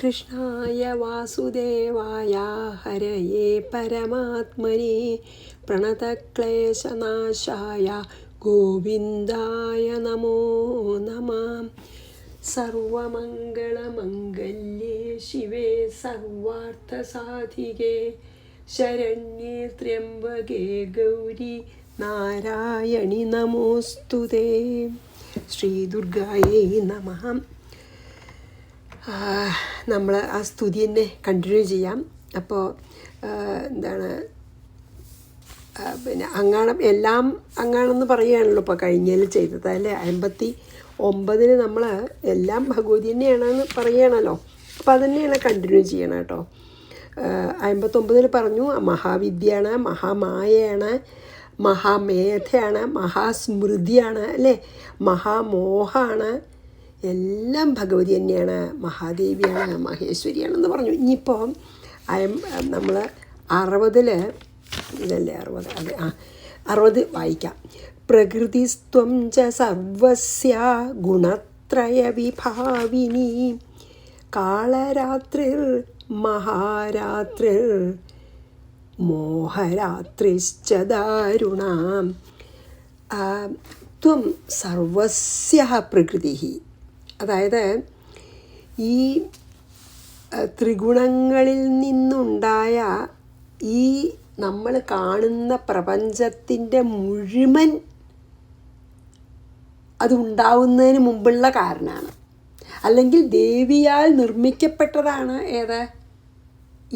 കൃഷ്ണായ വാസുദേവായ ഹരയേ പരമാത്മനെ പ്രണതക്ലേശനാശായ ഗോവിന്ദായ നമോ നമഃ. സർവമംഗളമംഗല്യേ ശിവേ സർവാർത്ഥസാധികേ ശരണ്യേ ത്രയംബകേ ഗൗരി നാരായണി നമോസ്തുതേ. ശ്രീ ദുർഗായേ നമഃ. നമ്മൾ ആ സ്തുതി തന്നെ കണ്ടിന്യൂ ചെയ്യാം. അപ്പോൾ പിന്നെ അങ്ങാണം എല്ലാം അങ്ങാണെന്ന് പറയുകയാണല്ലോ ഇപ്പോൾ കഴിഞ്ഞതിൽ ചെയ്തത് അല്ലേ. 59 നമ്മൾ എല്ലാം ഭഗവതി തന്നെയാണെന്ന് പറയുകയാണല്ലോ. അപ്പോൾ അത് തന്നെയാണ് കണ്ടിന്യൂ ചെയ്യണം കേട്ടോ. 59 പറഞ്ഞു മഹാവിദ്യയാണ്, മഹാമായയാണ്, മഹാമേധയാണ്, മഹാസ്മൃതിയാണ് അല്ലേ, മഹാമോഹമാണ്, എല്ലാം ഭഗവതി തന്നെയാണ്, മഹാദേവിയാണ്, മഹേശ്വരിയാണെന്ന് പറഞ്ഞു. ഇനിയിപ്പോൾ നമ്മൾ 60 ഇതല്ലേ 60 അതെ 60 വായിക്കാം. പ്രകൃതിസ്ത്വം ച സർവസ്യ ഗുണത്രയ വിഭാവിനി കാളരാത്രിർ മഹാരാത്രിർ മോഹരാത്രിശ്ച ദാരുണാം. ത്വം സർവസ്യ പ്രകൃതി, അതായത് ഈ ത്രിഗുണങ്ങളിൽ നിന്നുണ്ടായ ഈ നമ്മൾ കാണുന്ന പ്രപഞ്ചത്തിൻ്റെ മുഴുവൻ അതുണ്ടാവുന്നതിന് മുമ്പുള്ള കാരണമാണ്, അല്ലെങ്കിൽ ദേവിയാൽ നിർമ്മിക്കപ്പെട്ടതാണ് ഏത്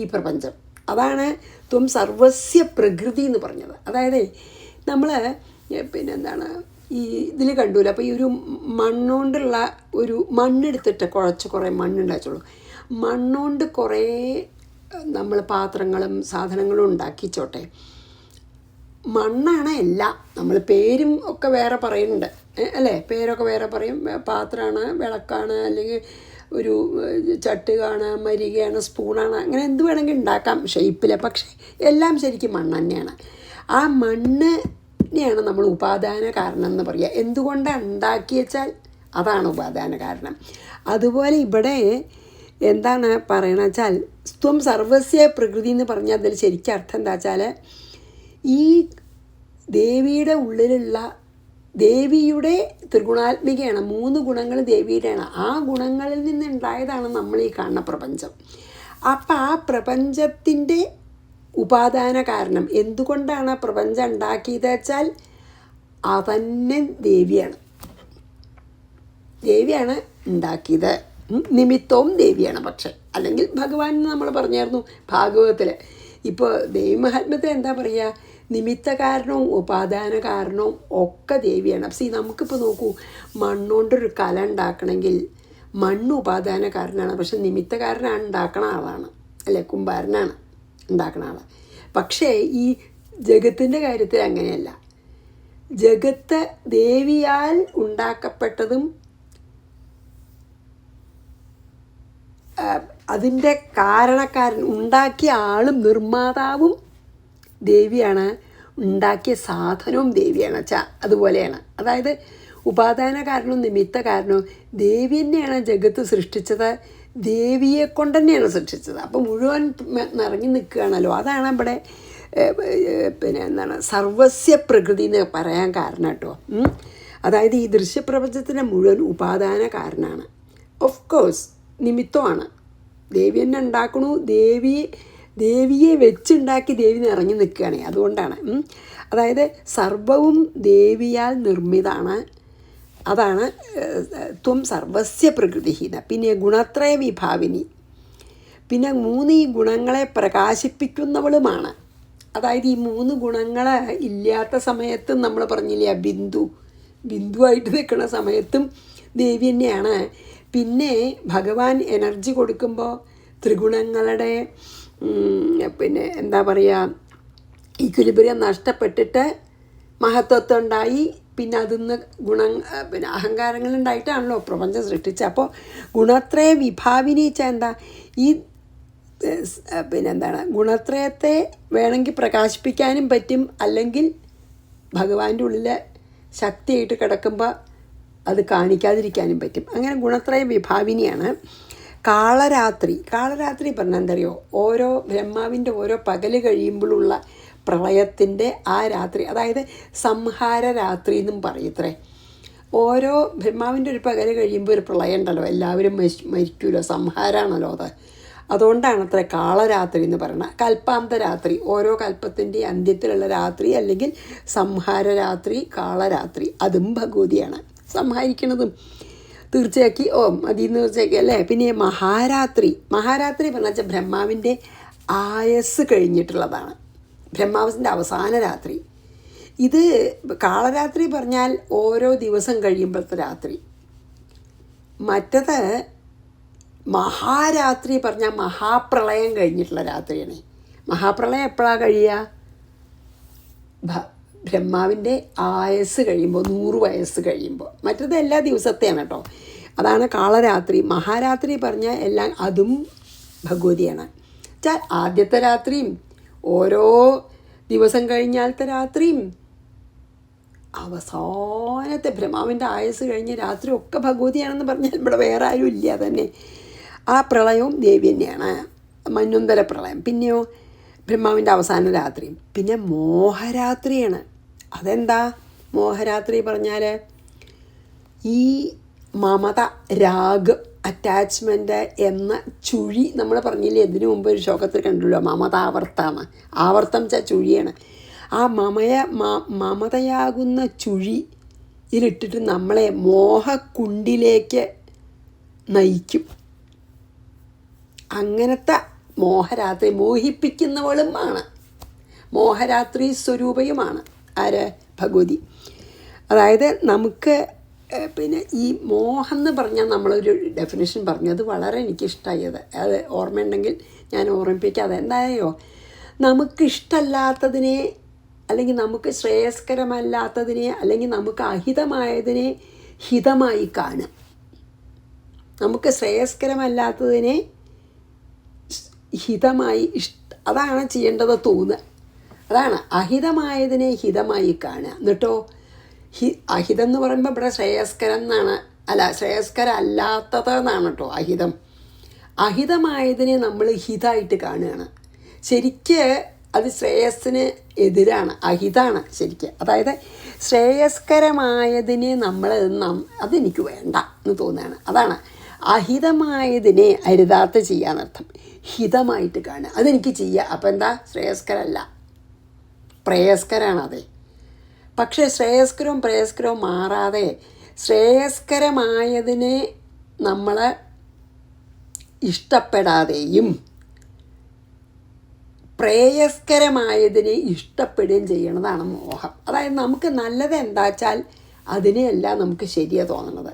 ഈ പ്രപഞ്ചം. അതാണ് ത്വം സർവസ്യ പ്രകൃതി എന്ന് പറഞ്ഞത്. അതായത് നമ്മൾ ഈ ഇതിൽ കണ്ടൂല. അപ്പോൾ ഈ ഒരു മണ്ണുകൊണ്ടുള്ള ഒരു മണ്ണെടുത്തിട്ട് കുറേ മണ്ണുണ്ടാച്ചുള്ളൂ. മണ്ണുകൊണ്ട് കുറേ നമ്മൾ പാത്രങ്ങളും സാധനങ്ങളും ഉണ്ടാക്കിച്ചോട്ടെ. മണ്ണാണ് എല്ലാം. നമ്മൾ പേരും ഒക്കെ വേറെ പറയുന്നുണ്ട് അല്ലേ, പേരൊക്കെ വേറെ പറയും. പാത്രമാണ്, വിളക്കാണ്, അല്ലെങ്കിൽ ഒരു ചട്ടുകാണ്, മരികയാണ്, സ്പൂണാണ്, അങ്ങനെ എന്ത് വേണമെങ്കിൽ ഉണ്ടാക്കാം ഷേപ്പിൽ. പക്ഷേ എല്ലാം ശരിക്കും മണ്ണ് തന്നെയാണ്. ആ മണ്ണിനെയാണ് നമ്മൾ ഉപാദാന കാരണം എന്ന് പറയുക. എന്തുകൊണ്ടാണ് ഉണ്ടാക്കി വെച്ചാൽ അതാണ് ഉപാദാന കാരണം. അതുപോലെ ഇവിടെ എന്താണ് പറയണ വെച്ചാൽ സ്ത്വം സർവസ്യ പ്രകൃതി എന്ന് പറഞ്ഞാൽ അതിൽ ശരിക്കും അർത്ഥം എന്താ വെച്ചാൽ ഈ ദേവിയുടെ ഉള്ളിലുള്ള ദേവിയുടെ ത്രിഗുണാത്മികയാണ്. 3 ഗുണങ്ങൾ ദേവിയുടെയാണ്. ആ ഗുണങ്ങളിൽ നിന്നുണ്ടായതാണ് നമ്മൾ ഈ കാണുന്ന പ്രപഞ്ചം. അപ്പം ആ പ്രപഞ്ചത്തിൻ്റെ ഉപാദാന കാരണം എന്തുകൊണ്ടാണ് പ്രപഞ്ചം ഉണ്ടാക്കിയത് വെച്ചാൽ അതന്നെ ദേവിയാണ് ഉണ്ടാക്കിയത്. നിമിത്തവും ദേവിയാണ്. പക്ഷെ അല്ലെങ്കിൽ ഭഗവാൻ എന്ന് നമ്മൾ പറഞ്ഞായിരുന്നു ഭാഗവതത്തിൽ. ഇപ്പോൾ ദേവിമഹാത്മ്യത്തിൽ എന്താ പറയുക, നിമിത്ത കാരണവും ഉപാദാന കാരണവും ഒക്കെ ദേവിയാണ്. അപ്പം നമുക്കിപ്പോൾ നോക്കൂ, മണ്ണുകൊണ്ടൊരു കല ഉണ്ടാക്കണമെങ്കിൽ മണ്ണ് ഉപാദാന കാരണമാണ്, പക്ഷെ നിമിത്ത കാരനാണ് ഉണ്ടാക്കണ ആളാണ് അല്ലേ, കുംഭാരനാണ് ഉണ്ടാക്കണ ആൾ. പക്ഷേ ഈ ജഗത്തിൻ്റെ കാര്യത്തിൽ അങ്ങനെയല്ല. ജഗത്ത് ദേവിയാൽ ഉണ്ടാക്കപ്പെട്ടതും അതിൻ്റെ കാരണക്കാരൻ ഉണ്ടാക്കിയ ആളും നിർമ്മാതാവും ദേവിയാണ്, ഉണ്ടാക്കിയ സാധനവും ദേവിയാണ്. അതുപോലെയാണ്. അതായത് ഉപാദാന കാരണവും നിമിത്ത കാരണവും ദേവി തന്നെയാണ് ജഗത്ത് സൃഷ്ടിച്ചത്, ദേവിയെ കൊണ്ട് തന്നെയാണ് സൃഷ്ടിച്ചത്. അപ്പോൾ മുഴുവൻ നിറഞ്ഞു നിൽക്കുകയാണല്ലോ. അതാണ് ഇവിടെ സർവസ്യ പ്രകൃതി എന്ന് പറയാൻ കാരണം കേട്ടോ. അതായത് ഈ ദൃശ്യപ്രപഞ്ചത്തിൻ്റെ മുഴുവൻ ഉപാദാന കാരണമാണ്. ഓഫ് കോഴ്സ് നിമിത്തമാണ്. ദേവി തന്നെ ഉണ്ടാക്കണു, ദേവിയെ വെച്ചുണ്ടാക്കി ദേവി നിറഞ്ഞു നിൽക്കുകയാണ്. അതുകൊണ്ടാണ്. അതായത് സർവവും ദേവിയാൽ നിർമ്മിതാണ്. അതാണ് ത്വം സർവസ്യ പ്രകൃതി. പിന്നെ ഗുണത്രയ വിഭാവിനി, പിന്നെ 3 ഈ ഗുണങ്ങളെ പ്രകാശിപ്പിക്കുന്നവളുമാണ്. അതായത് ഈ 3 ഗുണങ്ങൾ ഇല്ലാത്ത സമയത്തും നമ്മൾ പറഞ്ഞില്ലേ, ബിന്ദുവായിട്ട് നിൽക്കുന്ന സമയത്തും ദേവി തന്നെയാണ്. പിന്നെ ഭഗവാൻ എനർജി കൊടുക്കുമ്പോൾ ത്രിഗുണങ്ങളുടെ എന്താ പറയുക, ഈക്വിലിബ്രിയം നഷ്ടപ്പെട്ടിട്ട് മഹത്വത്വം ഉണ്ടായി. പിന്നെ അതിന്ന് അഹങ്കാരങ്ങളുണ്ടായിട്ടാണല്ലോ പ്രപഞ്ചം സൃഷ്ടിച്ചത്. അപ്പോൾ ഗുണത്രയ വിഭാവിനിച്ച എന്താ, ഈ ഗുണത്രയത്തെ വേണമെങ്കിൽ പ്രകാശിപ്പിക്കാനും പറ്റും, അല്ലെങ്കിൽ ഭഗവാന്റെ ഉള്ളിൽ ശക്തിയായിട്ട് കിടക്കുമ്പോൾ അത് കാണിക്കാതിരിക്കാനും പറ്റും. അങ്ങനെ ഗുണത്രയ വിഭാവിനിയാണ്. കാളരാത്രി പറഞ്ഞാൽ എന്തറിയോ, ബ്രഹ്മാവിൻ്റെ ഓരോ പകൽ കഴിയുമ്പോഴുള്ള പ്രളയത്തിൻ്റെ ആ രാത്രി, അതായത് സംഹാര രാത്രി എന്നും പറയത്രേ. ഓരോ ബ്രഹ്മാവിൻ്റെ ഒരു പകൽ കഴിയുമ്പോൾ ഒരു പ്രളയം ഉണ്ടല്ലോ, എല്ലാവരും മരിക്കുമല്ലോ, സംഹാരമാണല്ലോ അത്. അതുകൊണ്ടാണ് അത്ര കാളരാത്രി എന്ന് പറയുന്നത്. കൽപ്പാന്ത രാത്രി, ഓരോ കൽപ്പത്തിൻ്റെ അന്ത്യത്തിലുള്ള രാത്രി, അല്ലെങ്കിൽ സംഹാര രാത്രി, കാളരാത്രി, അതും ഭഗവതിയാണ് സംഹരിക്കുന്നതും. തീർച്ചയാക്കി മതിയെന്ന് തീർച്ചയാക്കി അല്ലേ. പിന്നെ മഹാരാത്രി പറഞ്ഞാൽ വെച്ചാൽ ബ്രഹ്മാവിൻ്റെ ആയസ് കഴിഞ്ഞിട്ടുള്ളതാണ്, ബ്രഹ്മാവിൻ്റെ അവസാന രാത്രി. ഇത് കാളരാത്രി പറഞ്ഞാൽ ഓരോ ദിവസം കഴിയുമ്പോഴത്തെ രാത്രി. മറ്റത് മഹാരാത്രി പറഞ്ഞാൽ മഹാപ്രളയം കഴിഞ്ഞിട്ടുള്ള രാത്രിയാണ്. മഹാപ്രളയം എപ്പോഴാണ് കഴിയുക? ബ്രഹ്മാവിൻ്റെ ആയസ് കഴിയുമ്പോൾ, 100 വയസ്സ് കഴിയുമ്പോൾ. മറ്റത് എല്ലാ ദിവസത്തെയാണ് കേട്ടോ. അതാണ് കാളരാത്രി. മഹാരാത്രി പറഞ്ഞാൽ എല്ലാം അതും ഭഗവതിയാണ്. വെച്ചാൽ ആദ്യത്തെ രാത്രിയും ഓരോ ദിവസം കഴിഞ്ഞാലത്തെ രാത്രിയും അവസാനത്തെ ബ്രഹ്മാവിൻ്റെ ആയസ് കഴിഞ്ഞ രാത്രി ഒക്കെ ഭഗവതിയാണെന്ന് പറഞ്ഞാൽ ഇവിടെ വേറെ ആരും ഇല്ല തന്നെ. ആ പ്രളയവും ദേവി തന്നെയാണ്, മന്വന്തര പ്രളയം. പിന്നെയോ ബ്രഹ്മാവിൻ്റെ അവസാന രാത്രിയും. പിന്നെ മോഹരാത്രിയാണ്. അതെന്താ മോഹരാത്രി പറഞ്ഞാൽ? ഈ മമത, രാഗം, അറ്റാച്ച്മെൻറ്റ് എന്ന ചുഴി നമ്മൾ പറഞ്ഞില്ലേ ഇതിനു മുമ്പ് ഒരു ശ്ലോകത്തിൽ കണ്ടല്ലോ, മമതാവർത്തമാണ്. ആവർത്തം വെച്ചാൽ ചുഴിയാണ്. ആ മമതയാകുന്ന ചുഴിയിലിട്ടിട്ട് നമ്മളെ മോഹക്കുണ്ടിലേക്ക് നയിക്കും. അങ്ങനത്തെ മോഹരാത്രി, മോഹിപ്പിക്കുന്നവളും ആണ്, മോഹരാത്രി സ്വരൂപയുമാണ് ആര്? ഭഗവതി. അതായത് നമുക്ക് പിന്നെ ഈ മോഹം എന്ന് പറഞ്ഞാൽ നമ്മളൊരു ഡെഫിനേഷൻ പറഞ്ഞു, അത് വളരെ എനിക്കിഷ്ടമായത്. അത് ഓർമ്മയുണ്ടെങ്കിൽ ഞാൻ ഓർമ്മിപ്പിക്കാം. അതെന്തായോ, നമുക്കിഷ്ടമല്ലാത്തതിനെ, അല്ലെങ്കിൽ നമുക്ക് ശ്രേയസ്കരമല്ലാത്തതിനെ, അല്ലെങ്കിൽ നമുക്ക് അഹിതമായതിനെ ഹിതമായി കാണുക. നമുക്ക് ശ്രേയസ്കരമല്ലാത്തതിനെ ഹിതമായി അതാണ് ചെയ്യേണ്ടത് തോന്നുക. അതാണ് അഹിതമായതിനെ ഹിതമായി കാണുക. എന്നിട്ടോ അഹിതം എന്ന് പറയുമ്പോൾ ഇവിടെ ശ്രേയസ്കരം എന്നാണ്, ശ്രേയസ്കരം അല്ലാത്തതെന്നാണ് കേട്ടോ അഹിതം. അഹിതമായതിനെ നമ്മൾ ഹിതമായിട്ട് കാണുകയാണ്. ശരിക്ക് അത് ശ്രേയസ്സിന് എതിരാണ്, അഹിതമാണ് ശരിക്ക്. അതായത് ശ്രേയസ്കരമായതിനെ നമ്മൾ അതെനിക്ക് വേണ്ട എന്ന് തോന്നുകയാണ്. അതാണ് അഹിതമായതിനെ അരുതാത്ത ചെയ്യാന്നർത്ഥം. ഹിതമായിട്ട് കാണുക, അതെനിക്ക് ചെയ്യുക. അപ്പം എന്താ? ശ്രേയസ്കരമല്ല, പ്രേയസ്കരാണ്. അതെ, പക്ഷേ ശ്രേയസ്കരവും പ്രേയസ്കരവും മാറാതെ ശ്രേയസ്കരമായതിനെ നമ്മൾ ഇഷ്ടപ്പെടാതെയും പ്രേയസ്കരമായതിനെ ഇഷ്ടപ്പെടുകയും ചെയ്യണതാണ് മോഹം. അതായത് നമുക്ക് നല്ലത് എന്താ വെച്ചാൽ അതിനെയല്ല നമുക്ക് ശരിയാണ് തോന്നണത്,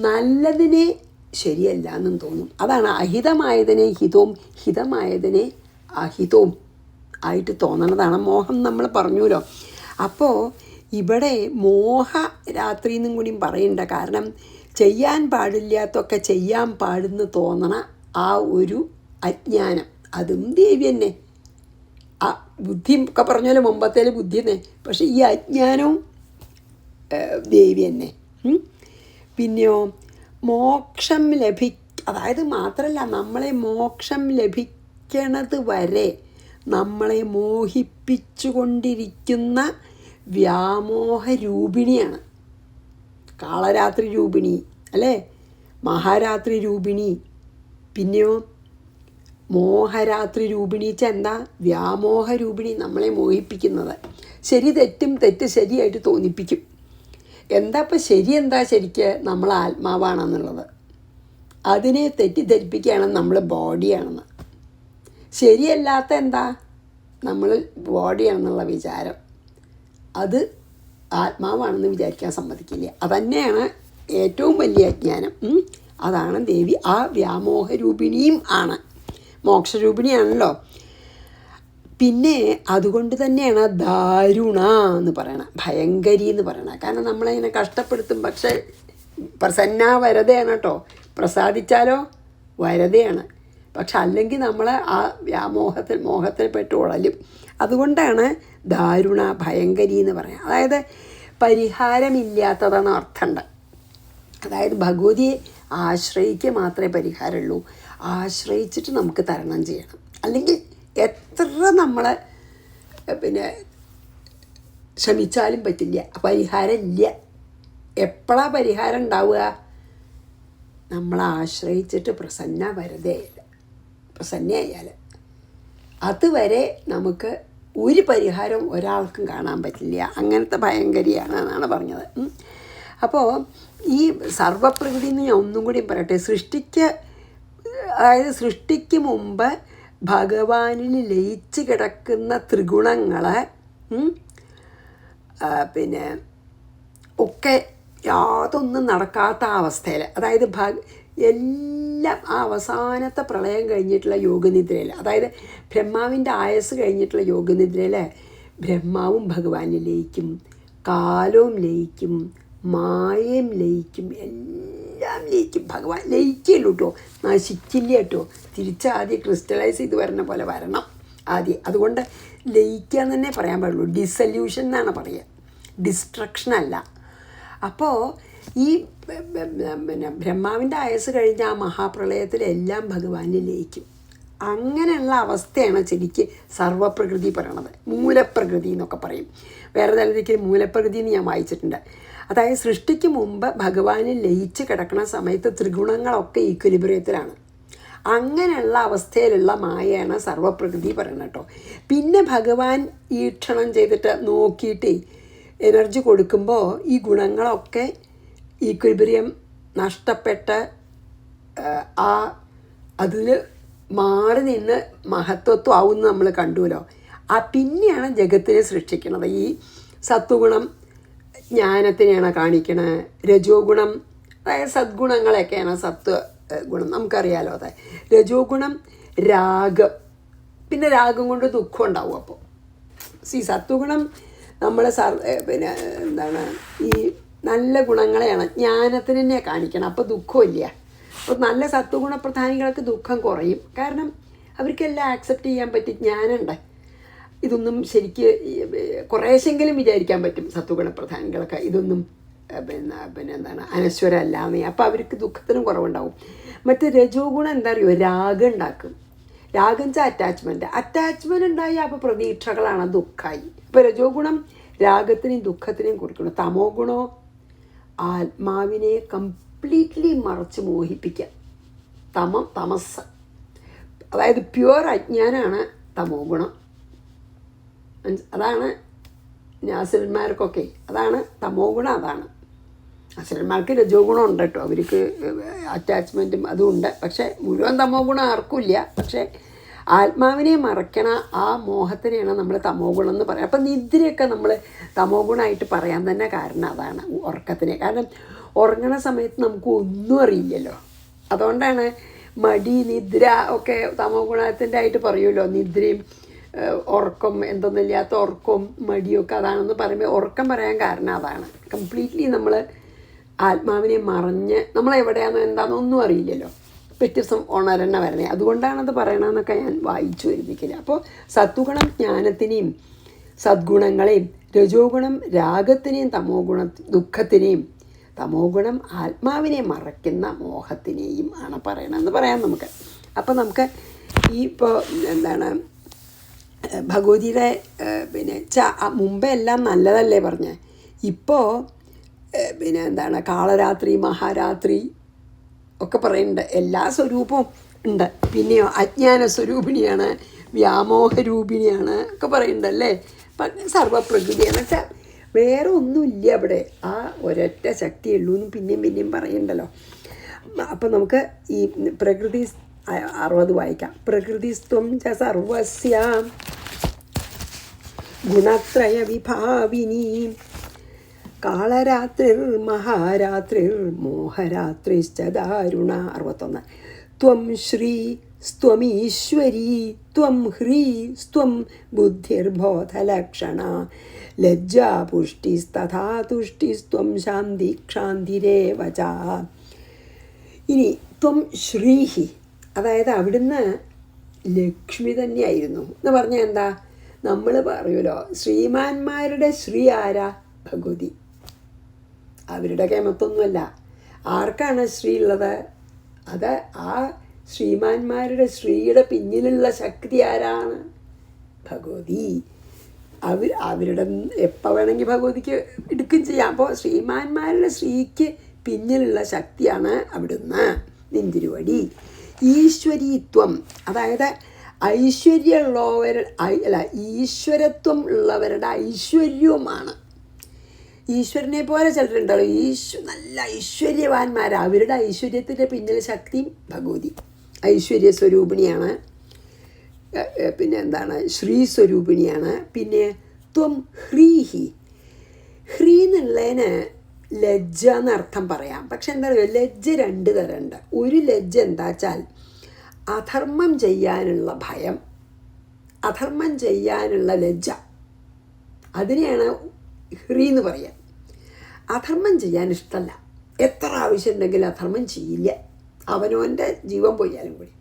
നല്ലതിനെ ശരിയല്ല എന്നും തോന്നും. അതാണ് അഹിതമായതിനെ ഹിതവും ഹിതമായതിനെ അഹിതവും ആയിട്ട് തോന്നണതാണ് മോഹം. നമ്മൾ പറഞ്ഞല്ലോ. അപ്പോൾ ഇവിടെ മോഹരാത്രി എന്നും കൂടിയും പറയണ്ട. കാരണം ചെയ്യാൻ പാടില്ലാത്തൊക്കെ ചെയ്യാൻ പാടുന്ന തോന്നണ ആ ഒരു അജ്ഞാനം, അതും ദേവി തന്നെ. ആ ബുദ്ധി ഒക്കെ പറഞ്ഞാലും മുമ്പത്തേൽ ബുദ്ധി തന്നെ, പക്ഷെ ഈ അജ്ഞാനവും ദേവി തന്നെ. പിന്നെയോ മോക്ഷം അതായത് മാത്രമല്ല, നമ്മളെ മോക്ഷം ലഭിക്കണത് വരെ നമ്മളെ മോഹിപ്പിച്ചുകൊണ്ടിരിക്കുന്ന വ്യാമോഹരൂപിണിയാണ് കാളരാത്രി രൂപിണി, അല്ലേ? മഹാരാത്രി രൂപിണി. പിന്നെയോ മോഹരാത്രി രൂപിണി എന്താ? വ്യാമോഹരൂപിണി, നമ്മളെ മോഹിപ്പിക്കുന്നത്. ശരി തെറ്റും തെറ്റ് ശരിയായിട്ട് തോന്നിപ്പിക്കും. എന്താ ഇപ്പം ശരി? എന്താ ശരിക്ക്? നമ്മൾ ആത്മാവാണെന്നുള്ളത്. അതിനെ തെറ്റിദ്ധരിപ്പിക്കുകയാണ് നമ്മൾ ബോഡിയാണെന്ന്. ശരിയല്ലാത്ത എന്താ? നമ്മൾ ബോഡിയാണെന്നുള്ള വിചാരം. അത് ആത്മാവാണെന്ന് വിചാരിക്കാൻ സമ്മതിക്കില്ല. അതന്നെയാണ് ഏറ്റവും വലിയ അജ്ഞാനം. അതാണ് ദേവി. ആ വ്യാമോഹരൂപിണിയും ആണ്, മോക്ഷരൂപിണിയാണല്ലോ. പിന്നെ അതുകൊണ്ട് തന്നെയാണ് ദാരുണ എന്ന് പറയണത്, ഭയങ്കരി എന്ന് പറയണത്. കാരണം നമ്മളിങ്ങനെ കഷ്ടപ്പെടുത്തും. പക്ഷേ പ്രസന്ന വരതയാണ് കേട്ടോ. പ്രസാദിച്ചാലോ വരതയാണ്. പക്ഷെ അല്ലെങ്കിൽ നമ്മൾ ആ മോഹത്തിൽ പെട്ട് ഉഴലും. അതുകൊണ്ടാണ് ദാരുണ, ഭയങ്കരി എന്ന് പറയാം. അതായത് പരിഹാരമില്ലാത്തതെന്ന് അർത്ഥമുണ്ട്. അതായത് ഭഗവതിയെ ആശ്രയിക്കുക മാത്രമേ പരിഹാരമുള്ളൂ. ആശ്രയിച്ചിട്ട് നമുക്ക് തരണം ചെയ്യണം. അല്ലെങ്കിൽ എത്ര നമ്മൾ പിന്നെ ശ്രമിച്ചാലും പറ്റില്ല, പരിഹാരം ഇല്ല. എപ്പോഴാണ് പരിഹാരം ഉണ്ടാവുക? നമ്മളെ ആശ്രയിച്ചിട്ട് പ്രസന്നയായാൽ അതുവരെ നമുക്ക് ഒരു പരിഹാരം ഒരാൾക്കും കാണാൻ പറ്റില്ല. അങ്ങനത്തെ ഭയങ്കരിയാണ് എന്നാണ് പറഞ്ഞത്. അപ്പോൾ ഈ സർവപ്രകൃതി എന്ന് ഞാൻ ഒന്നും കൂടി പറയട്ടെ. സൃഷ്ടിക്ക് മുമ്പ് ഭഗവാനിൽ ലയിച്ച് കിടക്കുന്ന ത്രിഗുണങ്ങളെ പിന്നെ ഒക്കെ യാതൊന്നും നടക്കാത്ത അവസ്ഥയിൽ, അതായത് എല്ലാം ആ അവസാനത്തെ പ്രളയം കഴിഞ്ഞിട്ടുള്ള യോഗനിദ്രയിൽ, അതായത് ബ്രഹ്മാവിൻ്റെ ആയസ് കഴിഞ്ഞിട്ടുള്ള യോഗനിദ്രയിൽ ബ്രഹ്മാവും ഭഗവാനിൽ ലയിക്കും, കാലവും ലയിക്കും, മായയും ലയിക്കും, എല്ലാം ലയിക്കും. ഭഗവാൻ ലയിക്കുള്ളൂ കേട്ടോ, നശിക്കില്ല കേട്ടോ. തിരിച്ചാദ്യം ക്രിസ്റ്റലൈസ് ചെയ്ത് വരുന്ന പോലെ വരണം ആദ്യം. അതുകൊണ്ട് ലയിക്കുക എന്ന് തന്നെ പറയാൻ പാടുള്ളൂ. ഡിസൊല്യൂഷൻ എന്നാണ് പറയുക, ഡിസ്ട്രക്ഷൻ അല്ല. അപ്പോൾ ഈ പിന്നെ ബ്രഹ്മാവിൻ്റെ ആയസ് കഴിഞ്ഞ ആ മഹാപ്രളയത്തിലെല്ലാം ഭഗവാനിൽ ലയിക്കും. അങ്ങനെയുള്ള അവസ്ഥയാണ് ശരിക്ക് സർവപ്രകൃതി പറയണത്. മൂലപ്രകൃതി എന്നൊക്കെ പറയും. വേറെ തലത്തിലേക്ക് മൂലപ്രകൃതി എന്ന് ഞാൻ വായിച്ചിട്ടുണ്ട്. അതായത് സൃഷ്ടിക്ക് മുമ്പ് ഭഗവാനിൽ ലയിച്ച് കിടക്കുന്ന സമയത്ത് ത്രിഗുണങ്ങളൊക്കെ ഈക്വലിബ്രിയത്തിലാണ്. അങ്ങനെയുള്ള അവസ്ഥയിലുള്ള മായയാണ് സർവപ്രകൃതി പറയുന്നത് കേട്ടോ. പിന്നെ ഭഗവാൻ ഈക്ഷണം ചെയ്തിട്ട് നോക്കിയിട്ട് എനർജി കൊടുക്കുമ്പോൾ ഈ ഗുണങ്ങളൊക്കെ ഈക്വിലിബ്രിയം നഷ്ടപ്പെട്ട് അതിൽ മാറി നിന്ന് മഹത്വത്വം ആവുമെന്ന് നമ്മൾ കണ്ടുവല്ലോ. പിന്നെയാണ് ജഗത്തിനെ സൃഷ്ടിക്കുന്നത്. ഈ സത്വഗുണം ജ്ഞാനത്തിനെയാണ് കാണിക്കണത്. രജോ ഗുണം അതായത് സദ്ഗുണങ്ങളൊക്കെയാണ് സത്വ ഗുണം, നമുക്കറിയാലോ. അതെ, രജോ ഗുണം രാഗം, പിന്നെ രാഗം കൊണ്ട് ദുഃഖം ഉണ്ടാവും. അപ്പോൾ സത്വഗുണം നമ്മൾ പിന്നെ എന്താണ് ഈ നല്ല ഗുണങ്ങളെയാണ് ജ്ഞാനത്തിന് തന്നെ കാണിക്കണം. അപ്പോൾ ദുഃഖമില്ല. അപ്പോൾ നല്ല സത്വഗുണപ്രധാനികൾക്ക് ദുഃഖം കുറയും. കാരണം അവർക്കെല്ലാം ആക്സെപ്റ്റ് ചെയ്യാൻ പറ്റി ജ്ഞാനമുണ്ട്. ഇതൊന്നും ശരിക്ക് കുറേശ്ശെങ്കിലും വിചാരിക്കാൻ പറ്റും സത്വഗുണപ്രധാനികൾക്ക് ഇതൊന്നും പിന്നെ എന്താണ് അനശ്വരമല്ലാന്നേ. അപ്പോൾ അവർക്ക് ദുഃഖത്തിനും കുറവുണ്ടാവും. മറ്റ് രജോ ഗുണം എന്താ അറിയുമോ, രാഗം ഉണ്ടാക്കും. രാഗം വെച്ചാൽ അറ്റാച്ച്മെൻറ്റ് ഉണ്ടായി. അപ്പോൾ പ്രതീക്ഷകളാണ്, ദുഃഖമായി. ഇപ്പോൾ രജോ ഗുണം രാഗത്തിനെയും ദുഃഖത്തിനെയും കൊടുക്കണം. തമോ ഗുണോ ആത്മാവിനെ കംപ്ലീറ്റ്ലി മറച്ച് മോഹിപ്പിക്കുക. തമസ് അതായത് പ്യുവർ അജ്ഞാനാണ് തമോ ഗുണം. അതാണ് അസുരന്മാർക്കൊക്കെ അതാണ് തമോ ഗുണം. അതാണ് അസുരന്മാർക്ക് രജോ ഗുണം ഉണ്ട് കേട്ടോ, അവർക്ക് അറ്റാച്ച്മെൻറ്റും അതും ഉണ്ട്. പക്ഷേ മുഴുവൻ തമോ ഗുണം ആർക്കുമില്ല. പക്ഷേ ആത്മാവിനെ മറയ്ക്കണ ആ മോഹത്തിനെയാണ് നമ്മൾ തമോ ഗുണം എന്ന് പറയുക. അപ്പം നിദ്രയൊക്കെ നമ്മൾ തമോ ഗുണമായിട്ട് പറയാൻ തന്നെ കാരണം അതാണ്, ഉറക്കത്തിനെ. കാരണം ഉറങ്ങണ സമയത്ത് നമുക്ക് ഒന്നും അറിയില്ലല്ലോ. അതുകൊണ്ടാണ് മടി നിദ്ര ഒക്കെ തമോ ഗുണത്തിൻ്റെ ആയിട്ട് പറയുമല്ലോ. നിദ്രയും ഉറക്കം, എന്തൊന്നുമില്ലാത്ത ഉറക്കവും മടിയൊക്കെ അതാണെന്ന് പറയുമ്പോൾ ഉറക്കം പറയാൻ കാരണം അതാണ്. കംപ്ലീറ്റ്ലി നമ്മൾ ആത്മാവിനെ മറഞ്ഞ് നമ്മളെവിടെയാണെന്നോ എന്താണെന്നോ ഒന്നും അറിയില്ലല്ലോ. വ്യത്യസ്തം ഉണരണ വരണേ. അതുകൊണ്ടാണത് പറയണമെന്നൊക്കെ ഞാൻ വായിച്ചു വരുത്തിക്കില്ല. അപ്പോൾ സത്വഗുണം ജ്ഞാനത്തിനെയും സദ്ഗുണങ്ങളെയും, രജോ ഗുണം രാഗത്തിനെയും, തമോ ഗുണം ദുഃഖത്തിനെയും, തമോ ഗുണം ആത്മാവിനെ മറയ്ക്കുന്ന മോഹത്തിനെയും ആണ് പറയണമെന്ന് പറയാം നമുക്ക്. അപ്പോൾ നമുക്ക് ഈ ഇപ്പോൾ എന്താണ് ഭഗവതിയുടെ പിന്നെ മുമ്പേ എല്ലാം നല്ലതല്ലേ പറഞ്ഞേ. ഇപ്പോൾ പിന്നെ എന്താണ് കാളരാത്രി മഹാരാത്രി ഒക്കെ പറയുന്നുണ്ട്. എല്ലാ സ്വരൂപവും ഉണ്ട്. പിന്നെയോ അജ്ഞാന സ്വരൂപിണിയാണ്, വ്യാമോഹരൂപിണിയാണ് ഒക്കെ പറയുന്നുണ്ടല്ലേ. സർവപ്രകൃതിയാണ് വെച്ചാൽ വേറെ ഒന്നുമില്ല അവിടെ, ആ ഒരൊറ്റ ശക്തിയുള്ളൂ എന്ന് പിന്നെയും പറയുന്നുണ്ടല്ലോ. അപ്പം നമുക്ക് ഈ പ്രകൃതി 60 വായിക്കാം. പ്രകൃതിസ്ത്വം ച സർവസ്യ ഗുണത്രയ വിഭാവിനി കാളരാത്രിർ മഹാരാത്രിർ മോഹരാത്രിശ്ച ദാരുണ. 61. ത്വം ശ്രീ സ്ത്വമീശ്വരീ ത്വം ഹ്രീ സ്ത്വം ബുദ്ധിർബോധലക്ഷണ ലജ്ജാ പുഷ്ടിസ്തഥാ തുഷ്ടിസ്ത്വം ശാന്തി ക്ഷാന്തിരേവ ച. ഇനി ത്വം ശ്രീഹി, അതായത് അവിടുന്ന് ലക്ഷ്മി തന്നെയായിരുന്നു എന്ന് പറഞ്ഞാൽ എന്താ, നമ്മൾ പറയുമല്ലോ ശ്രീമാന്മാരുടെ ശ്രീ ആരാ, ഭഗവതി. അവരുടെ കേമത്തൊന്നുമല്ല, ആർക്കാണ് ശ്രീ ഉള്ളത്? അത് ആ ശ്രീമാന്മാരുടെ ശ്രീയുടെ പിന്നിലുള്ള ശക്തി ആരാണ്? ഭഗവതി. അവരുടെ എപ്പോൾ വേണമെങ്കിൽ ഭഗവതിക്ക് എടുക്കുകയും ചെയ്യാം. അപ്പോൾ ശ്രീമാന്മാരുടെ ശ്രീക്ക് പിന്നിലുള്ള ശക്തിയാണ് അവിടുന്ന് നിന്തിരുവടി. ഈശ്വരീത്വം, അതായത് ഈശ്വരത്വം ഉള്ളവരുടെ ഐശ്വര്യവുമാണ്. ഈശ്വരനെ പോലെ ചിലരുണ്ടല്ലോ, നല്ല ഐശ്വര്യവാന്മാർ, അവരുടെ ഐശ്വര്യത്തിൻ്റെ പിന്നിൽ ശക്തിയും ഭഗവതി ഐശ്വര്യ സ്വരൂപിണിയാണ്. പിന്നെ എന്താണ്? ശ്രീ സ്വരൂപിണിയാണ്. പിന്നെ ത്വം ഹ്രീഹി. ഹ്രീ എന്നുള്ളതിന് ലജ്ജ എന്നർത്ഥം പറയാം. പക്ഷെ എന്താ പറയുക, ലജ്ജ 2 തരമുണ്ട്. ഒരു ലജ്ജ എന്താ വെച്ചാൽ അധർമ്മം ചെയ്യാനുള്ള ഭയം, അധർമ്മം ചെയ്യാനുള്ള ലജ്ജ, അതിനെയാണ് ഹ്രീ എന്ന് പറയാം. അധർമ്മം ചെയ്യാൻ ഇഷ്ടമല്ല, എത്ര ആവശ്യമുണ്ടെങ്കിലും അധർമ്മം ചെയ്യില്ല, അവനവൻ്റെ ജീവൻ പോയാലും കൂടി.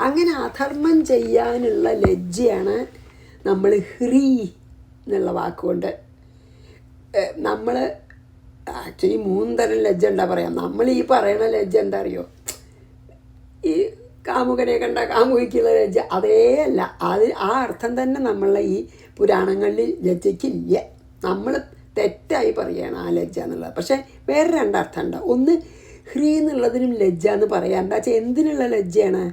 അങ്ങനെ അധർമ്മം ചെയ്യാനുള്ള ലജ്ജയാണ് നമ്മൾ ഹ്രീ എന്നുള്ള വാക്കുകൊണ്ട് നമ്മൾ ആക്ച്വലി 3 തരം ലജ്ജ ഉണ്ടാ പറയാം. നമ്മൾ ഈ പറയുന്ന ലജ്ജ എന്താ അറിയോ, ഈ കാമുകനെ കണ്ട കാമുകിക്കുള്ള ലജ്ജ അതേ അല്ല. ആ അർത്ഥം തന്നെ നമ്മളെ ഈ പുരാണങ്ങളിൽ ലജ്ജയ്ക്കില്ല. നമ്മൾ തെറ്റായി പറയുകയാണ് ആ ലജ്ജ എന്നുള്ളത്. പക്ഷേ വേറെ 2 അർത്ഥമുണ്ട്. ഒന്ന്, ഹ്രീ എന്നുള്ളതിനും ലജ്ജ എന്ന് പറയാം. എന്താ വെച്ചാൽ എന്തിനുള്ള ലജ്ജയാണ്?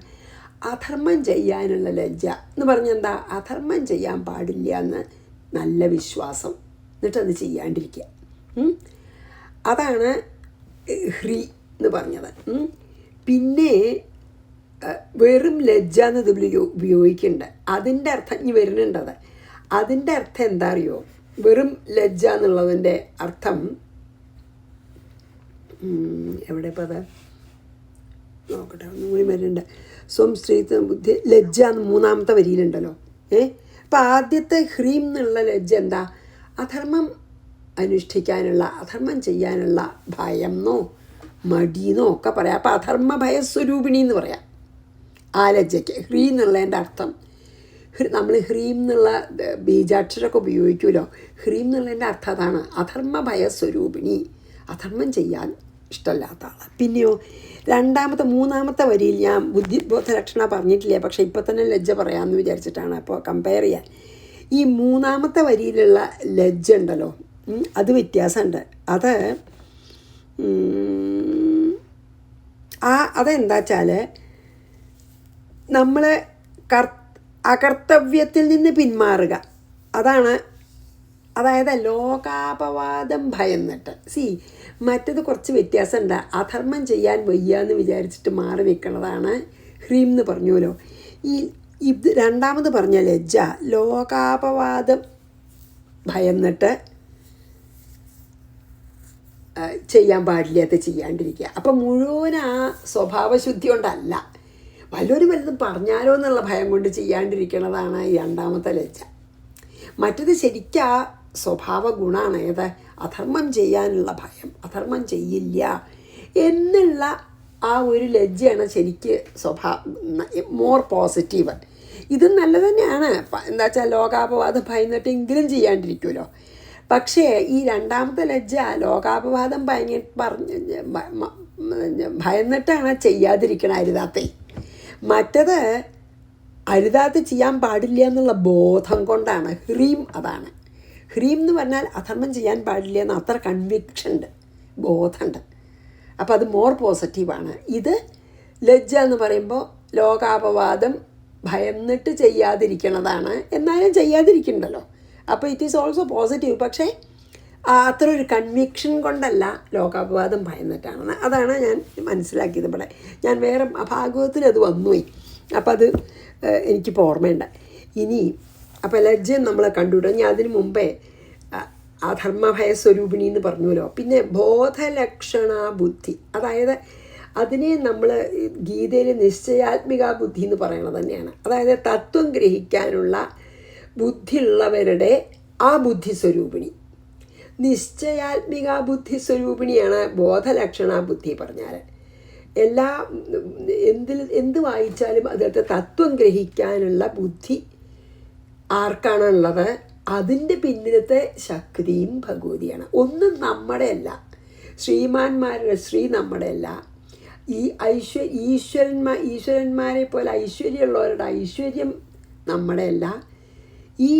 അധർമ്മം ചെയ്യാനുള്ള ലജ്ജ എന്ന് പറഞ്ഞാൽ എന്താ? അധർമ്മം ചെയ്യാൻ പാടില്ല എന്ന് നല്ല വിശ്വാസം, എന്നിട്ടത് ചെയ്യാണ്ടിരിക്കുക. അതാണ് ഹ്രീ എന്ന് പറഞ്ഞത്. പിന്നെ വെറും ലജ്ജ എന്നത് ഉപയോഗിക്കുന്നുണ്ട്. അതിൻ്റെ അർത്ഥം ഇനി വരുന്നുണ്ടത്. അതിൻ്റെ അർത്ഥം എന്താ അറിയോ? വെറും ലജ്ജ എന്നുള്ളതിൻ്റെ അർത്ഥം എവിടെ ഇപ്പോൾ അത് നോക്കട്ടെ, ഒന്നും കൂടി വരുന്നുണ്ട്. സ്വം സ്ത്രീത്വ ബുദ്ധി ലജ്ജ എന്ന് 3ാമത്തെ വരിയിലുണ്ടല്ലോ. അപ്പം ആദ്യത്തെ ഹ്രീം എന്നുള്ള ലജ്ജ എന്താ? അധർമ്മം അനുഷ്ഠിക്കാനുള്ള, അധർമ്മം ചെയ്യാനുള്ള ഭയമെന്നോ മടിയെന്നോ ഒക്കെ പറയാം. അപ്പം അധർമ്മ ഭയസ്വരൂപിണി എന്ന് പറയാം ആ ലജ്ജയ്ക്ക്. ഹ്രീ എന്നുള്ളതിൻ്റെ അർത്ഥം, നമ്മൾ ഹ്രീം എന്നുള്ള ബീജാക്ഷരമൊക്കെ ഉപയോഗിക്കുമല്ലോ. ഹ്രീം എന്നുള്ളതിൻ്റെ അർത്ഥം അതാണ്, അധർമ്മ ഭയസ്വരൂപിണി, അധർമ്മം ചെയ്യാൻ ഇഷ്ടമല്ലാത്ത ആളാണ്. പിന്നെയോ 3ാമത്തെ വരിയിൽ ഞാൻ ബുദ്ധിബോധ ലക്ഷണ പറഞ്ഞിട്ടില്ല, പക്ഷേ ഇപ്പോൾ തന്നെ ലജ്ജ പറയാമെന്ന് വിചാരിച്ചിട്ടാണ്. അപ്പോൾ കമ്പയർ ചെയ്യാൻ ഈ 3ാമത്തെ വരിയിലുള്ള ലജ്ജ ഉണ്ടല്ലോ, അത് വ്യത്യാസമുണ്ട്. അതെന്താ വെച്ചാൽ നമ്മൾ അകർത്തവ്യത്തിൽ നിന്ന് പിന്മാറുക, അതാണ്. അതായത് ലോകാപവാദം ഭയന്നിട്ട് മറ്റത് കുറച്ച് വ്യത്യാസമുണ്ട്. അധർമ്മം ചെയ്യാൻ വയ്യ എന്ന് വിചാരിച്ചിട്ട് മാറി നിൽക്കുന്നതാണ് ഹ്രീം എന്ന് പറഞ്ഞുല്ലോ. ഇത് 2ാമത് പറഞ്ഞ ലജ്ജ ലോകാപവാദം ഭയന്നിട്ട് ചെയ്യാൻ പാടില്ലാത്ത ചെയ്യാണ്ടിരിക്കുക. അപ്പം മുഴുവൻ ആ സ്വഭാവശുദ്ധി കൊണ്ടല്ല, വല്ലതും പറഞ്ഞാലോ എന്നുള്ള ഭയം കൊണ്ട് ചെയ്യാണ്ടിരിക്കുന്നതാണ് ഈ 2ാമത്തെ ലജ്ജ. മറ്റത് ശരിക്കും ആ സ്വഭാവ ഗുണമാണ്. ഏത്? അധർമ്മം ചെയ്യാനുള്ള ഭയം, അധർമ്മം ചെയ്യില്ല എന്നുള്ള ആ ഒരു ലജ്ജയാണ് ശരിക്ക് മോർ പോസിറ്റീവ്. ഇത് നല്ലത് തന്നെയാണ്. എന്താ വെച്ചാൽ ലോകാപവാദം ഭയന്നിട്ടെങ്കിലും ചെയ്യാണ്ടിരിക്കുമല്ലോ. പക്ഷേ ഈ 2ാമത്തെ ലജ്ജ ലോകാപവാദം ഭയന്നിട്ടാണ് ചെയ്യാതിരിക്കണം അരുതാത്തേ. മറ്റത് അരുതാത്ത് ചെയ്യാൻ പാടില്ല എന്നുള്ള ബോധം കൊണ്ടാണ്. ഹ്രീം അതാണ്. ഹ്രീം എന്ന് പറഞ്ഞാൽ അധർമ്മം ചെയ്യാൻ പാടില്ല എന്ന് അത്ര കൺവിക്ഷൻ ഉണ്ട്, ബോധമുണ്ട്. അപ്പോൾ അത് മോർ പോസിറ്റീവാണ്. ഇത് ലജ്ജ എന്ന് പറയുമ്പോൾ ലോകാപവാദം ഭയന്നിട്ട് ചെയ്യാതിരിക്കണതാണ്, എന്നാലും ചെയ്യാതിരിക്കണ്ടല്ലോ. അപ്പോൾ ഇറ്റ് ഈസ് ഓൾസോ പോസിറ്റീവ്. പക്ഷേ അത്ര ഒരു കൺവിക്ഷൻ കൊണ്ടല്ല, ലോകാപവാദം ഭയന്നിട്ടാണ്. അതാണ് ഞാൻ മനസ്സിലാക്കിയത്. ഇവിടെ ഞാൻ വേറെ ഭാഗവത്തിൽ അത് വന്നുപോയി, അപ്പോൾ അത് എനിക്കിപ്പോൾ ഓർമ്മയുണ്ട്. ഇനി അപ്പോൾ ലജ്ജയും നമ്മളെ കണ്ടുവിടും. ഞാൻ അതിന് മുമ്പേ അധർമ്മഭയസ്വരൂപിണി എന്ന് പറഞ്ഞുവല്ലോ. പിന്നെ ബോധലക്ഷണ ബുദ്ധി, അതായത് അതിനെ നമ്മൾ ഗീതയിൽ നിശ്ചയാത്മിക ബുദ്ധി എന്ന് പറയണത് തന്നെയാണ്. അതായത് തത്വം ഗ്രഹിക്കാനുള്ള ബുദ്ധിയുള്ളവരുടെ ആ ബുദ്ധിസ്വരൂപിണി, നിശ്ചയാത്മിക ബുദ്ധിസ്വരൂപിണിയാണ് ബോധലക്ഷണ ബുദ്ധി പറഞ്ഞാൽ. എന്ത് വായിച്ചാലും അതിലത്തെ തത്വം ഗ്രഹിക്കാനുള്ള ബുദ്ധി ആർക്കാണുള്ളത്? അതിൻ്റെ പിന്നിലത്തെ ശക്തിയും ഭഗവതിയാണ്. ഒന്നും നമ്മുടെ അല്ല, ശ്രീമാന്മാരുടെ ശ്രീ നമ്മുടെ അല്ല. ഈ ഈശ്വരന്മാരെ പോലെ ഐശ്വര്യമുള്ളവരുടെ ഐശ്വര്യം നമ്മുടെ അല്ല. ഈ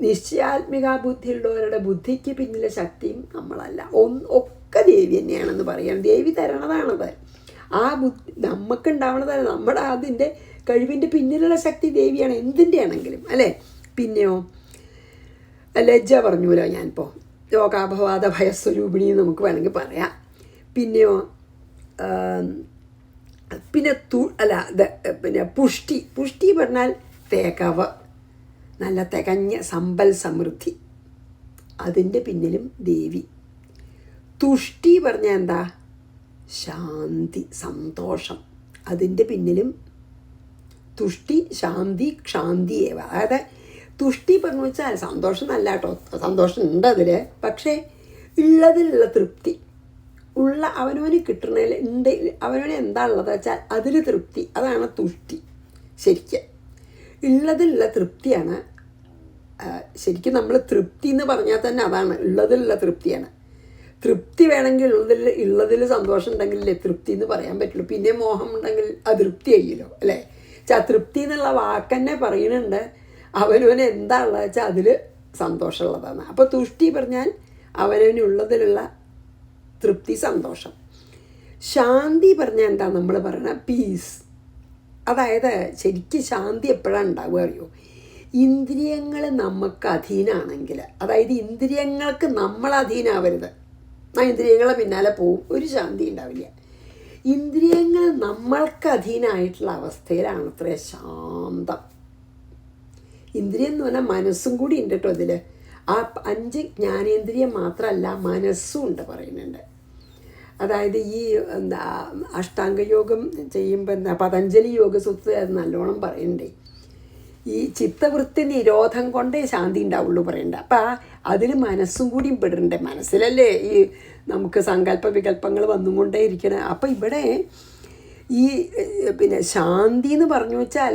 നിശ്ചയാത്മിക ബുദ്ധിയുള്ളവരുടെ ബുദ്ധിക്ക് പിന്നിലെ ശക്തിയും നമ്മളല്ല. ഒക്കെ ദേവി തന്നെയാണെന്ന് പറയണം. ദേവി തരണതാണത്. ആ ബുദ്ധി നമുക്കുണ്ടാവണതല്ല. നമ്മുടെ അതിൻ്റെ കഴിവിൻ്റെ പിന്നിലുള്ള ശക്തി ദേവിയാണ്, എന്തിൻ്റെ ആണെങ്കിലും അല്ലേ. പിന്നെയോ ലജ്ജ പറഞ്ഞൂലോ ഞാനിപ്പോൾ, യോഗാപവാദ ഭയസ്വരൂപിണി നമുക്ക് വേണമെങ്കിൽ പറയാം. പിന്നെയോ പിന്നെ പിന്നെ പുഷ്ടി പറഞ്ഞാൽ തികവ്, നല്ല തികഞ്ഞ സമ്പൽ സമൃദ്ധി, അതിൻ്റെ പിന്നിലും ദേവി. തുഷ്ടി പറഞ്ഞാൽ എന്താ? ശാന്തി, സന്തോഷം, അതിൻ്റെ പിന്നിലും തുഷ്ടി, ശാന്തി, ക്ഷാന്തിയേവ. അതായത് തുഷ്ടി പറഞ്ഞു വെച്ചാൽ സന്തോഷം നല്ല കേട്ടോ, സന്തോഷം ഉണ്ട് അതിൽ. പക്ഷേ ഉള്ളതിലുള്ള തൃപ്തി, അവനവന് കിട്ടണതിൽ ഉണ്ട്, അവനവന് എന്താ ഉള്ളത് വെച്ചാൽ അതിൽ തൃപ്തി, അതാണ് തുഷ്ടി. ശരിക്കും ഉള്ളതിലുള്ള തൃപ്തിയാണ്. ശരിക്കും നമ്മൾ തൃപ്തി എന്ന് പറഞ്ഞാൽ തന്നെ അതാണ്, ഉള്ളതിലുള്ള തൃപ്തിയാണ്. തൃപ്തി വേണമെങ്കിൽ ഉള്ളതിൽ സന്തോഷം ഉണ്ടെങ്കിലല്ലേ തൃപ്തി എന്ന് പറയാൻ പറ്റുള്ളൂ. പിന്നെ മോഹം ഉണ്ടെങ്കിൽ അതൃപ്തി ആയില്ലോ അല്ലേ. തൃപ്തി എന്നുള്ള വാക്കന്നെ പറയുന്നുണ്ട് അവനവന് എന്താ ഉള്ളത് വെച്ചാൽ അതിൽ സന്തോഷമുള്ളതാണ്. അപ്പോൾ തുഷ്ടി പറഞ്ഞാൽ അവനവനുള്ളതിലുള്ള തൃപ്തി, സന്തോഷം. ശാന്തി പറഞ്ഞാൽ എന്താ നമ്മൾ പറയണ? പീസ്. അതായത് ശരിക്കും ശാന്തി എപ്പോഴാണ് ഉണ്ടാവുക അറിയോ? ഇന്ദ്രിയങ്ങൾ നമുക്ക് അധീനമാണെങ്കിൽ, അതായത് ഇന്ദ്രിയങ്ങൾക്ക് നമ്മൾ അധീനമാവരുത്. ഇന്ദ്രിയങ്ങളെ പിന്നാലെ പോവും, ഒരു ശാന്തി ഉണ്ടാവില്ല. ഇന്ദ്രിയങ്ങൾ നമ്മൾക്ക് അധീനമായിട്ടുള്ള അവസ്ഥയിലാണ് അത്രേ ശാന്തം. ഇന്ദ്രിയം എന്ന് പറഞ്ഞാൽ മനസ്സും കൂടി ഉണ്ട് കേട്ടോ അതിൽ. ആ 5 ജ്ഞാനേന്ദ്രിയം മാത്രമല്ല, മനസ്സും ഉണ്ട് പറയുന്നുണ്ട്. അതായത് ഈ അഷ്ടാംഗയോഗം ചെയ്യുമ്പോൾ പതഞ്ജലി യോഗസൂത്രത്തിൽ അത് നല്ലോണം പറയണ്ടേ, ഈ ചിത്തവൃത്തി നിരോധം കൊണ്ടേ ശാന്തി ഉണ്ടാവുള്ളൂ പറയണ്ട. അപ്പം അതിൽ മനസ്സും കൂടിയും പെടണ്ടേ. മനസ്സിലല്ലേ ഈ നമുക്ക് സങ്കല്പ വികല്പങ്ങൾ വന്നുകൊണ്ടേ ഇരിക്കണം. അപ്പം ഇവിടെ ഈ പിന്നെ ശാന്തി എന്ന് പറഞ്ഞു വെച്ചാൽ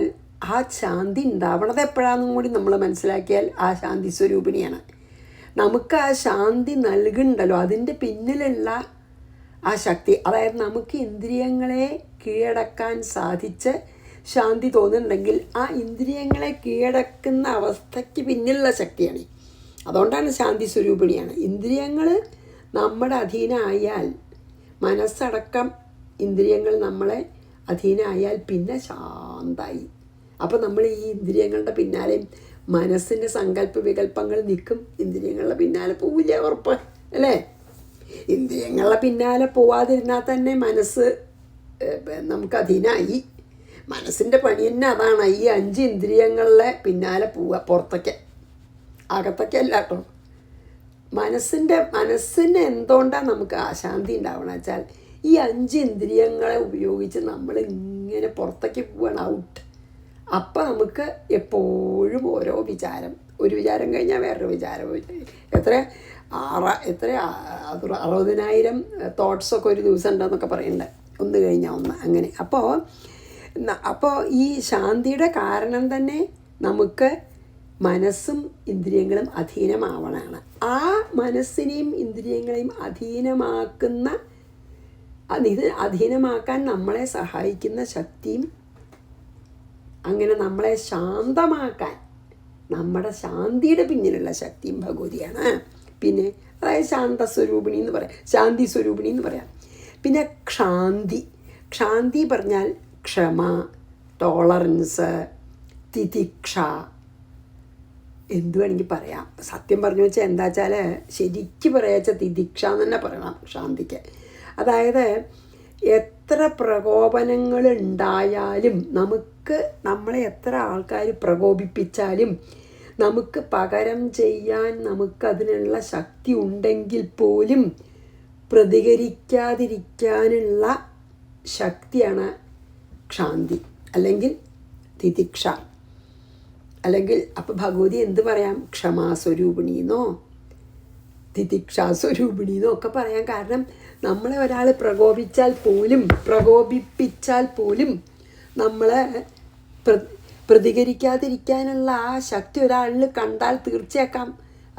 ആ ശാന്തി ഉണ്ടാവണത് എപ്പോഴാണെന്നും കൂടി നമ്മൾ മനസ്സിലാക്കിയാൽ ആ ശാന്തി സ്വരൂപിണിയാണ്. നമുക്ക് ആ ശാന്തി നൽകുന്നുണ്ടല്ലോ, അതിൻ്റെ പിന്നിലുള്ള ആ ശക്തി, അതായത് നമുക്ക് ഇന്ദ്രിയങ്ങളെ കീഴടക്കാൻ സാധിച്ച് ശാന്തി തോന്നുന്നുണ്ടെങ്കിൽ ആ ഇന്ദ്രിയങ്ങളെ കീഴടക്കുന്ന അവസ്ഥയ്ക്ക് പിന്നിലുള്ള ശക്തിയാണ്. അതുകൊണ്ടാണ് ശാന്തി സ്വരൂപിണിയാണ്. ഇന്ദ്രിയങ്ങൾ നമ്മുടെ അധീനമായാൽ, മനസ്സടക്കം ഇന്ദ്രിയങ്ങൾ നമ്മളെ അധീനമായാൽ പിന്നെ ശാന്തായി. അപ്പോൾ നമ്മൾ ഈ ഇന്ദ്രിയങ്ങളുടെ പിന്നാലെയും മനസ്സിൻ്റെ സങ്കല്പ വികല്പങ്ങൾ നിൽക്കും, ഇന്ദ്രിയങ്ങളുടെ പിന്നാലെ പോവില്ല ഉറപ്പ് അല്ലേ. ഇന്ദ്രിയങ്ങളുടെ പിന്നാലെ പോവാതിരുന്നാൽ തന്നെ മനസ്സ് നമുക്ക് അധീനമായി. മനസ്സിൻ്റെ പണി തന്നെ അതാണ്, ഈ 5 ഇന്ദ്രിയങ്ങളിലെ പിന്നാലെ പോവുക, പുറത്തൊക്കെ, അകത്തൊക്കെ അല്ല കേട്ടോ. മനസ്സിന് എന്തുകൊണ്ടാണ് നമുക്ക് അശാന്തി ഉണ്ടാവണം വെച്ചാൽ ഈ 5 ഇന്ദ്രിയങ്ങളെ ഉപയോഗിച്ച് നമ്മൾ ഇങ്ങനെ പുറത്തേക്ക് പോവുകയാണ്, ഔട്ട്. അപ്പം നമുക്ക് എപ്പോഴും ഓരോ വിചാരം, ഒരു വിചാരം കഴിഞ്ഞാൽ വേറൊരു വിചാരം. എത്ര 60,000 തോട്ട്സൊക്കെ ഒരു ദിവസം ഉണ്ടെന്നൊക്കെ പറയുന്നുണ്ട്, ഒന്ന് കഴിഞ്ഞാൽ ഒന്ന് അങ്ങനെ. അപ്പോൾ ഈ ശാന്തിയുടെ കാരണം തന്നെ നമുക്ക് മനസ്സും ഇന്ദ്രിയങ്ങളും അധീനമാവണമാണ്. ആ മനസ്സിനെയും ഇന്ദ്രിയങ്ങളെയും അധീനമാക്കാൻ നമ്മളെ സഹായിക്കുന്ന ശക്തിയും, അങ്ങനെ നമ്മളെ ശാന്തമാക്കാൻ നമ്മുടെ ശാന്തിയുടെ പിന്നിലുള്ള ശക്തിയും ഭഗവതിയാണ്. പിന്നെ അതായത് ശാന്തസ്വരൂപിണി എന്ന് പറയാം, ശാന്തി സ്വരൂപിണി എന്ന് പറയാം. പിന്നെ ക്ഷാന്തി പറഞ്ഞാൽ ക്ഷമ, ടോളറൻസ്, തിതിക്ഷ, എന്തു വേണമെങ്കിൽ പറയാം. സത്യം പറഞ്ഞു വെച്ചാൽ എന്താ വെച്ചാൽ ശരിക്കും പറയാച്ചാൽ തിതിക്ഷ എന്ന് തന്നെ പറയണം ശാന്തിക്ക്. അതായത് എത്ര പ്രകോപനങ്ങൾ ഉണ്ടായാലും, നമ്മളെ എത്ര ആൾക്കാർ പ്രകോപിപ്പിച്ചാലും നമുക്ക് പകരം ചെയ്യാൻ നമുക്കതിനുള്ള ശക്തി ഉണ്ടെങ്കിൽ പോലും പ്രതികരിക്കാതിരിക്കാനുള്ള ശക്തിയാണ് ക്ഷാന്തി അല്ലെങ്കിൽ തിതിക്ഷ. അല്ലെങ്കിൽ അപ്പോൾ ഭഗവതി എന്ത് പറയാം? ക്ഷമാസ്വരൂപിണിന്നോ തിതിക്ഷാസ്വരൂപിണിന്നോ ഒക്കെ പറയാം. കാരണം നമ്മളെ ഒരാൾ പ്രകോപിപ്പിച്ചാൽ പോലും നമ്മളെ പ്രതികരിക്കാതിരിക്കാനുള്ള ആ ശക്തി ഒരാളിൽ കണ്ടാൽ തീർച്ചയാക്കാം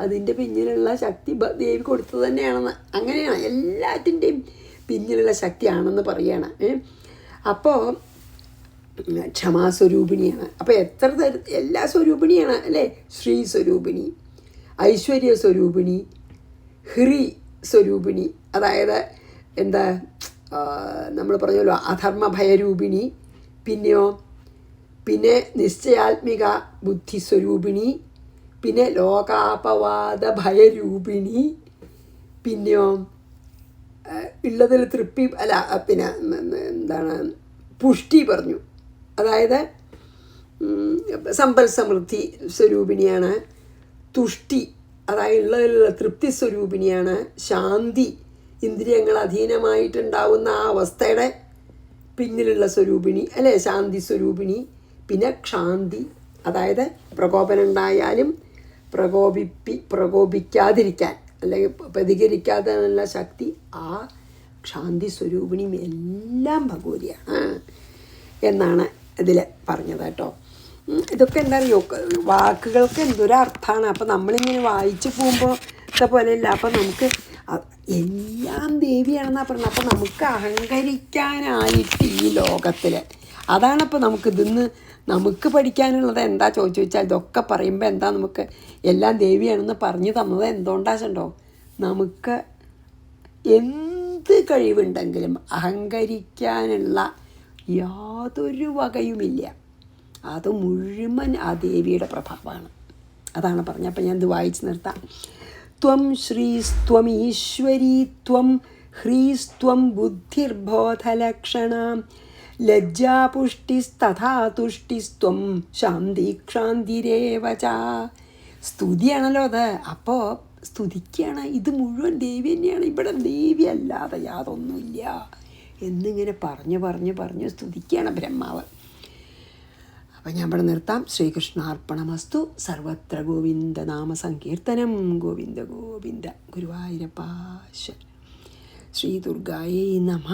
അതിൻ്റെ പിന്നിലുള്ള ശക്തി ദേവി കൊടുത്തു തന്നെയാണെന്ന്, അങ്ങനെയാണ് എല്ലാറ്റിൻ്റെയും പിന്നിലുള്ള ശക്തിയാണെന്ന് പറയണം. അപ്പോൾ ക്ഷമാസ്വരൂപിണിയാണ്. അപ്പോൾ എത്ര എല്ലാ സ്വരൂപിണിയാണ് അല്ലേ? ശ്രീ സ്വരൂപിണി, ഐശ്വര്യ സ്വരൂപിണി, ഹ്രീ സ്വരൂപിണി, അതായത് എന്താ നമ്മൾ പറഞ്ഞല്ലോ അധർമ്മഭയരൂപിണി, പിന്നെ നിശ്ചയാത്മിക ബുദ്ധിസ്വരൂപിണി, പിന്നെ ലോകാപവാദ ഭയരൂപിണി, പിന്നെയോ ഉള്ളതിൽ തൃപ്തി അല്ല, പിന്നെ എന്താണ് പുഷ്ടി പറഞ്ഞു, അതായത് സമ്പൽ സമൃദ്ധി സ്വരൂപിണിയാണ്. തുഷ്ടി, അതായത് ഉള്ളതിലുള്ള തൃപ്തി സ്വരൂപിണിയാണ്. ശാന്തി, ഇന്ദ്രിയങ്ങൾ അധീനമായിട്ടുണ്ടാവുന്ന ആ അവസ്ഥയുടെ പിന്നിലുള്ള സ്വരൂപിണി അല്ലേ, ശാന്തി സ്വരൂപിണി. പിന്നെ ക്ഷാന്തി, അതായത് പ്രകോപനം ഉണ്ടായാലും പ്രകോപിക്കാതിരിക്കാൻ അല്ലെങ്കിൽ പ്രതികരിക്കാതെയുള്ള ശക്തി, ആ ക്ഷാന്തി സ്വരൂപിണിയും എല്ലാം ഭഗവതിയാണ് എന്നാണ് ഇതിൽ പറഞ്ഞത് കേട്ടോ. ഇതൊക്കെ എന്താ അറിയോ, വാക്കുകൾക്ക് എന്തൊരർത്ഥമാണ്. അപ്പോൾ നമ്മളിങ്ങനെ വായിച്ചു പോകുമ്പോൾ പോലെയല്ല. അപ്പോൾ നമുക്ക് എല്ലാം ദേവിയാണെന്നാണ് പറഞ്ഞത്. അപ്പോൾ നമുക്ക് അഹങ്കരിക്കാനായിട്ട് ഈ ലോകത്തിൽ അതാണപ്പോൾ നമുക്കിതിന്ന് നമുക്ക് പഠിക്കാനുള്ളത് എന്താ ചോദിച്ചു വെച്ചാൽ, ഇതൊക്കെ പറയുമ്പോൾ എന്താ നമുക്ക് എല്ലാം ദേവിയാണെന്ന് പറഞ്ഞു തന്നത് എന്തുകൊണ്ടാച്ചോ, നമുക്ക് എന്ത് കഴിവുണ്ടെങ്കിലും അഹങ്കരിക്കാനുള്ള യാതൊരു വകയുമില്ല. അത് മുഴുവൻ ആ ദേവിയുടെ പ്രഭാവമാണ്. അതാണ് പറഞ്ഞത്. അപ്പം ഞാനിത് വായിച്ച് നിർത്താം. ത്വം ശ്രീസ്ത്വം ഈശ്വരീ ത്വം ഹ്രീസ്ത്വം ബുദ്ധിർബോധലക്ഷണാം ലജ്ജാപുഷ്ടിസ്തഥാ തുഷ്ടിസ്ത്വം ശാന്തിക്ഷാന്തിരേവ ച. സ്തുതിയാണല്ലോ അത്. അപ്പോൾ സ്തുതിക്കുകയാണ്, ഇത് മുഴുവൻ ദേവി തന്നെയാണ്, ഇവിടെ ദേവി അല്ലാതെ യാതൊന്നുമില്ല എന്നിങ്ങനെ പറഞ്ഞു സ്തുതിക്കുകയാണ് ബ്രഹ്മാവ്. അപ്പം ഞാൻ ഇവിടെ നിർത്താം. ശ്രീകൃഷ്ണാർപ്പണമസ്തു. സർവത്ര ഗോവിന്ദ നാമ സങ്കീർത്തനം. ഗോവിന്ദ ഗോവിന്ദ. ഗുരുവായൂരപ്പ. ശ്രീ ദുർഗായൈ നമഃ.